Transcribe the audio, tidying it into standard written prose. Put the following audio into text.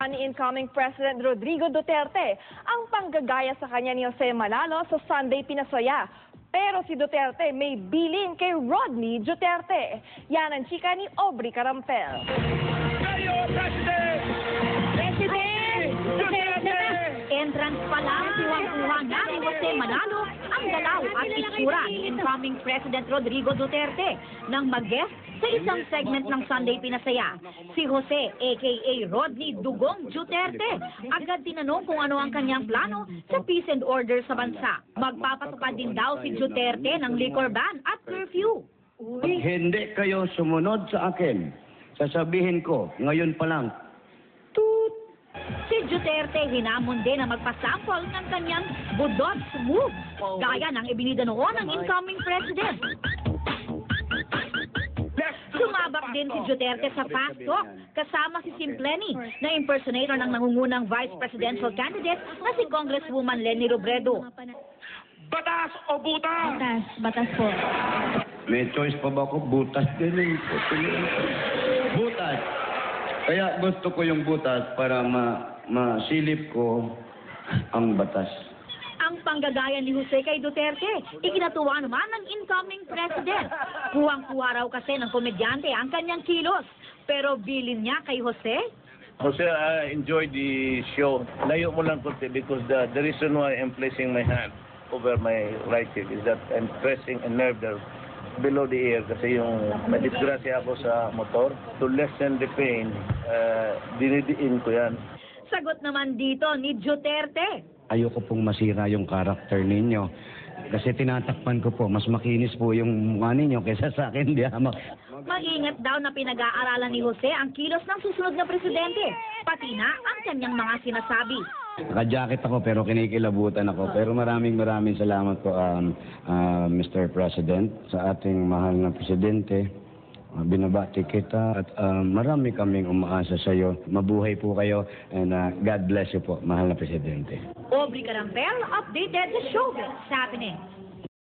Ni incoming President Rodrigo Duterte ang panggagaya sa kanya ni Jose Manalo sa Sunday Pinasaya. Pero si Duterte may bilin kay Rodney Duterte. Yan ang chika ni Aubrey Carampel. Kayo, President! President Duterte! Entrance pa lang, tuwang-tuwa na ni Jose Manalo ang galaw at itsura ni incoming President Rodrigo Duterte nang mag-guest sa isang segment ng Sunday Pinasaya. Si Jose, a.k.a. Rodney Dugong Duterte, agad tinanong kung ano ang kanyang plano sa peace and order sa bansa. Magpapatupad din daw si Duterte ng liquor ban at curfew. Pag hindi kayo sumunod sa akin, sasabihin ko, ngayon pa lang, toot! Si Duterte hinamon din na magpasample ng kanyang budots move, gaya ng ibinida noon ng incoming president. Sumabak din si Duterte sa fast talk kasama si Simpleni na impersonator ng nangungunang vice presidential candidate na si Congresswoman Leni Robredo. Batas o butas? Batas po. May choice pa ba ako? Butas din. Butas. Kaya gusto ko yung butas para masilip ko ang batas. Ang panggagaya ni Jose kay Duterte, ikinatuwa naman ng incoming president. Kuwang-kuwa raw kasi ng komedyante ang kanyang kilos. Pero bilin niya kay Jose? Jose, I enjoyed the show. Layo mo lang konti because the reason why I'm placing my hand over my right hip is that I'm pressing a nerve there below the ear kasi yung may disgrasya ako sa motor. To lessen the pain, dinidiin ko yan. Sagot naman dito ni Duterte. Ayoko pong masira yung karakter ninyo. Kasi tinatakpan ko po, mas makinis po yung mukha ninyo kaysa sa akin. Di hamak. Mag-ingat daw na pinag-aaralan ni Jose ang kilos ng susunod na presidente, pati na ang kanyang mga sinasabi. Naka-jacket ako pero kinikilabutan ako. Pero maraming salamat po Mr. President sa ating mahal na presidente. Binabati kita at marami kaming umaasa sa iyo. Mabuhay po kayo and God bless you po, mahal na presidente. Aubrey Carampel, updated sa showbiz happening.